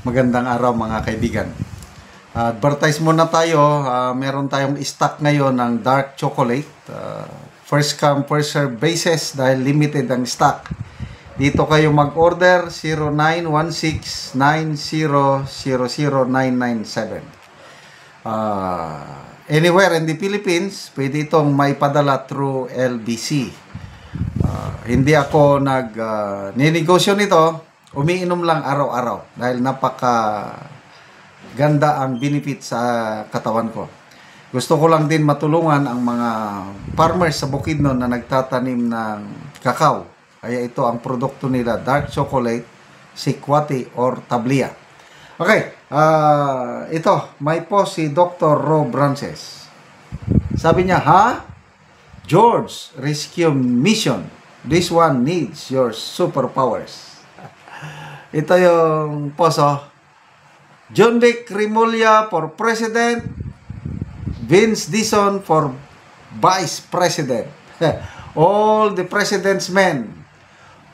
Magandang araw mga kaibigan. Advertise muna tayo. Meron tayong stock ngayon ng dark chocolate. First come, first serve basis dahil limited ang stock. Dito kayo mag-order 0916-9000-997. Anywhere in the Philippines, pwede itong maipadala through LBC. Hindi ako ninegosyo nito. Umiinom lang araw-araw dahil napaka ganda ang benefit sa katawan ko. Gusto ko lang din matulungan ang mga farmers sa Bukidnon na nagtatanim ng kakao. Kaya ito ang produkto nila, dark chocolate, Sikwati or Tablia. Okay, ito, may post si Dr. Ro Brances. Sabi niya, George, rescue mission. This one needs your superpowers. Ito yung poso. John Vic Rimulya for President. Vince Dizon for Vice President. All the President's men.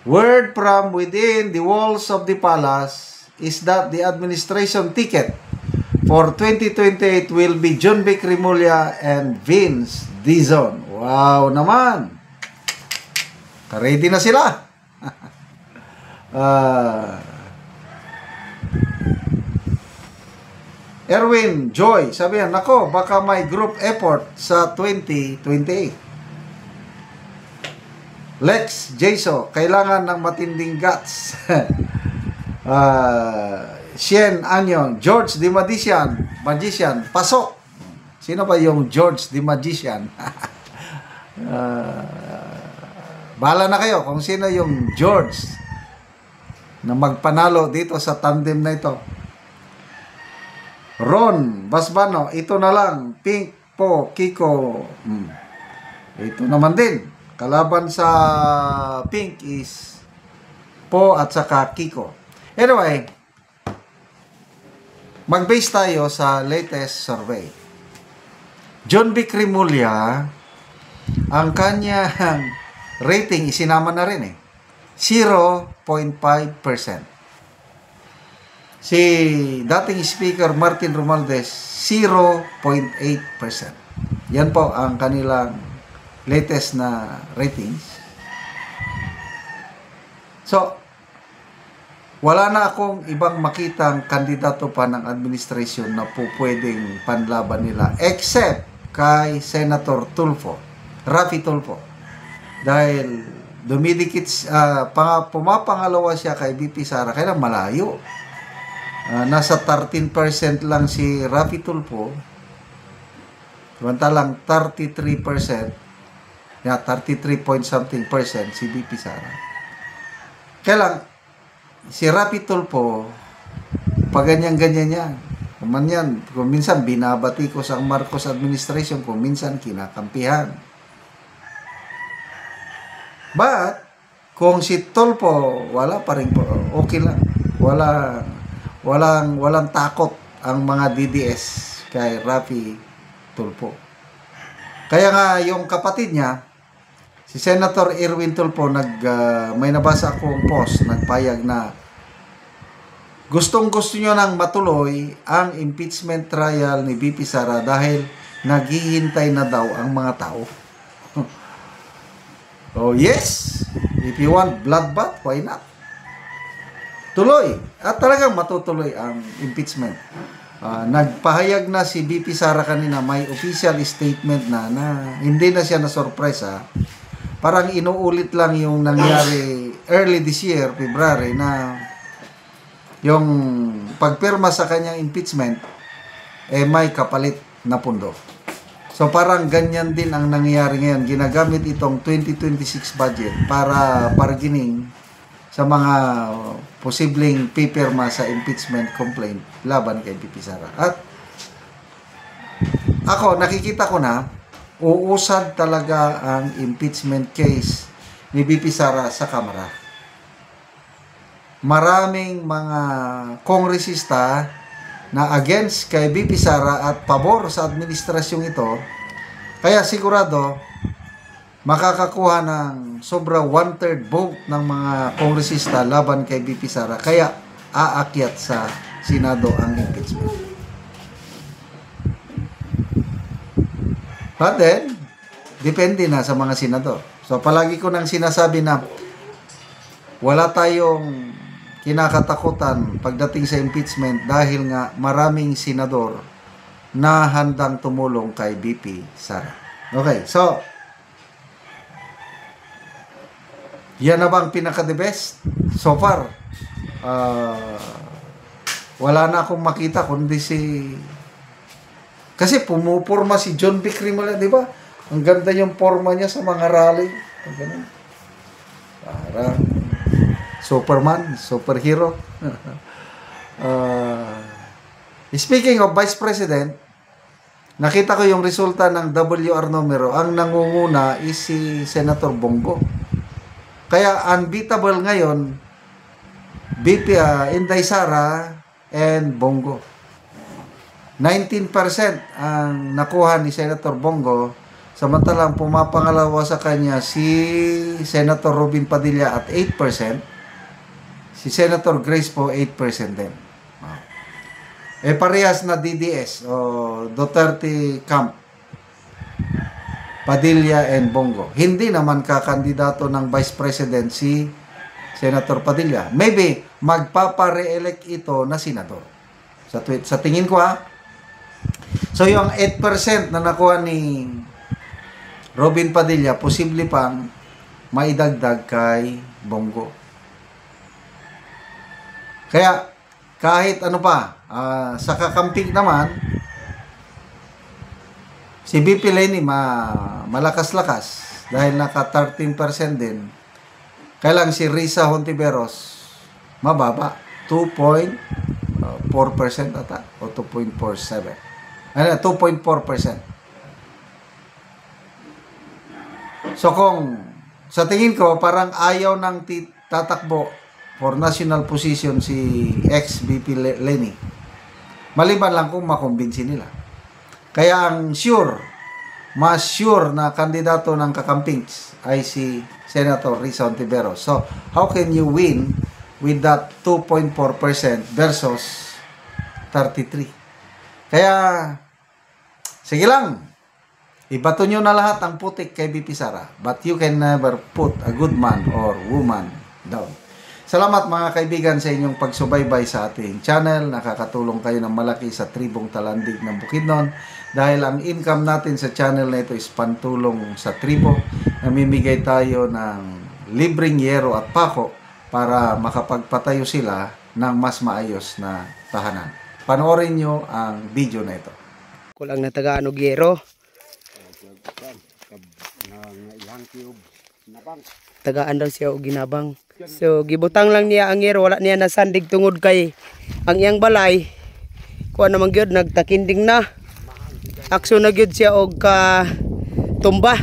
Word from within the walls of the palace is that the administration ticket for 2028 will be John Vic Rimulya and Vince Dizon. Wow naman! Ready na sila. Erwin Joy, sabi yan, nako, baka may group effort sa 2028. Lex Jaso, kailangan ng matinding guts. Shen Anyon, George the Magician, pasok. Sino ba yung George the Magician? Bahala na kayo kung sino yung George na magpanalo dito sa tandem na ito. Ron Basbano, ito na lang. Pink po, Kiko. Ito naman din. Kalaban sa Pink is Po at saka Kiko. Anyway, mag-base tayo sa latest survey. John Vic Rimulya, ang kanyang rating isinama na rin 0.5%. Si dating Speaker Martin Romualdez, 0.8%. Yan po ang kanilang latest na ratings. So, wala na akong ibang makitang kandidato pa ng administration na po pwedeng panlaban nila except kay Senator Tulfo, Raffy Tulfo. Dahil dumidikit, pumapangalawa siya kay VP Sara, kaya malayo. Nasa 13% lang si Raffy Tulfo, samantalang 33%, 33 point something percent si VP Sara. Kaya lang, si Raffy Tulfo, pag ganyan-ganyan yan, kung minsan binabati ko sa Marcos administration, kung minsan kinakampihan. But, kung si Tulfo, wala pa rin po, okay lang. Walang takot ang mga DDS kay Raffy Tulfo. Kaya nga yung kapatid niya, si Senator Erwin Tulfo, may nabasa akong post, nagpayag na gustong-gusto nyo nang matuloy ang impeachment trial ni VP Sara dahil naghihintay na daw ang mga tao. Oh yes, if you want bloodbath, why not? Tuloy. At talagang matutuloy ang impeachment. Nagpahayag na si VP Sara kanina, may official statement na hindi na siya na-sorpresa. Parang inuulit lang yung nangyari early this year, February, na yung pagpirma sa kanyang impeachment, may kapalit na pundo. So parang ganyan din ang nangyayari ngayon. Ginagamit itong 2026 budget para bargaining sa mga posibleng pipirma sa impeachment complaint laban kay VP Sara. At ako, nakikita ko na uusad talaga ang impeachment case ni VP Sara sa Kamara. Maraming mga kongresista na against kay VP Sara at pabor sa administrasyong ito. Kaya sigurado makakakuha ng sobra 1/3 vote ng mga kongresista laban kay VP Sara, kaya aakyat sa Senado ang impeachment. But then, depende na sa mga senador. So, palagi ko nang sinasabi na wala tayong kinakatakutan pagdating sa impeachment dahil nga maraming senador na handang tumulong kay BP Sara. Okay, so, yan na bang pinaka-the best? So far, wala na akong makita kundi kasi pumupurma si John B. Crimola, di ba? Ang ganda yung forma niya sa mga rally. Ganun. Parang Superman, superhero. Speaking of Vice President, nakita ko yung resulta ng WR numero. Ang nangunguna is si Senator Bongo. Kaya unbeatable ngayon, Inday Sara and Bongo. 19% ang nakuha ni Senator Bongo, samantalang pumapangalawa sa kanya si Senator Robin Padilla at 8%, si Senator Grace po 8% din. Parehas na DDS o Duterte Camp, Padilla and Bongo. Hindi naman kakandidato ng Vice President si Senator Padilla. Maybe magpapa-re-elect ito na senador. Sa tingin ko So yung 8% na nakuha ni Robin Padilla, posible pang maidagdag kay Bongo. Kaya kahit ano pa, sa kakamping naman, si BP Leni malakas-lakas dahil naka 13% din. Kaya lang si Risa Hontiveros mababa, 2.4% ata o 2.47. 2.4%. So kung sa tingin ko parang ayaw nang tatakbo for national position si ex-BP Leni. Maliban lang kung makumbinsi nila. Kaya ang mas sure na kandidato ng kakampings ay si Senator Risa Hontiveros. So, how can you win with that 2.4% versus 33? Kaya, sige lang, ibato nyo na lahat ang putik kay BP Sara. But you can never put a good man or woman down. Salamat mga kaibigan sa inyong pagsubaybay sa ating channel. Nakakatulong kayo ng malaki sa tribong Talandig ng Bukidnon. Dahil ang income natin sa channel na ito is pantulong sa tribo. Namimigay tayo ng libreng yero at pako para makapagpatayo sila ng mas maayos na tahanan. Panoorin nyo ang video na ito. Kulang na tagaan og yero. Tagaan daw siya og ginabang. So gibutang lang niya ang yero, wala niya nasandig tungod kay ang iyang balay kuha namang gyud nagtakinding na. Akso na gyud siya og tumba.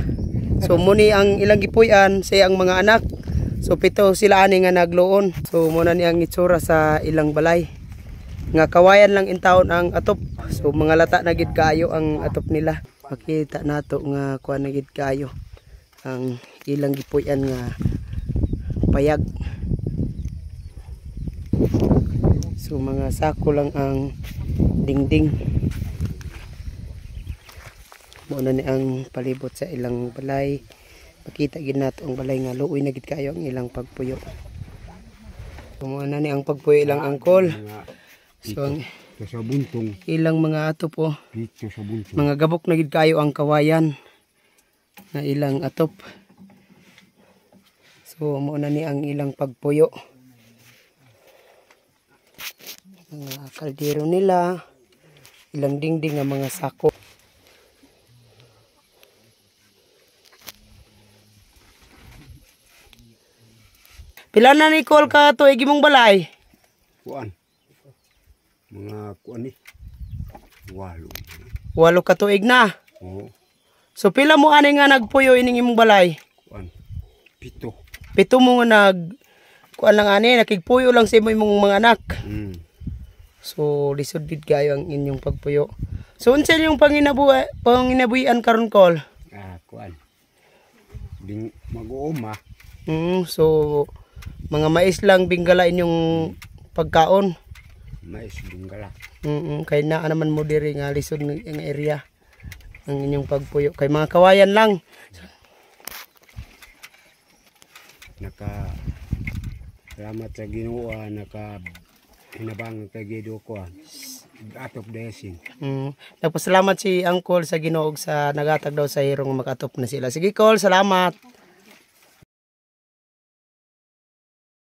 So muni ang ilang gipuy-an sa ang mga anak. So pito sila ani nga nagluon. So muna ni ang itsura sa ilang balay. Nga kawayan lang in taon ang atop. So mga lata na gid kaayo ang atop nila. Makita nato nga kuha na gid kaayo ang ilang gipuy-an nga payag. So mga sako lang ang dingding. Muna ni ang palibot sa ilang balay. Makita gid nato ang balay nga luoy na gid kayo ang ilang pagpuyo. So muna ni ang pagpuyo ilang angkol. So ang ilang mga atop mga gabok na gid kayo ang kawayan na ilang atop. So muna ni ang ilang pagpuyo. Mga kaldero nila, ilang dingding nga mga sako. Pila na ni Col ka tuig imong balay? Kuan. Mga kuan ni. 8. 8 ka tuig na. Oo. So pila mo ani nga nagpuyo ining imong balay? Kuan. 7. 7 mo nga kuan lang ani nakigpuyo lang sa imong mga anak. So lisod gid kayo ang inyong pagpuyo. So unsa yung panginabuhian karon Col? Kuan. Ding mag-uuma. So mga mais lang binggala inyong pagkaon. mais dunggala. Kay naa naman mo diri nga lisod ng area ang inyong pagpuyo kay mga kawayan lang. Naka salamat sa Ginoo, naka hinabang kay Gido ko atop desing. Nagpasalamat si Uncle sa Ginoo sa nagatag daw sa hirong makatop na sila. Sige, Col, salamat.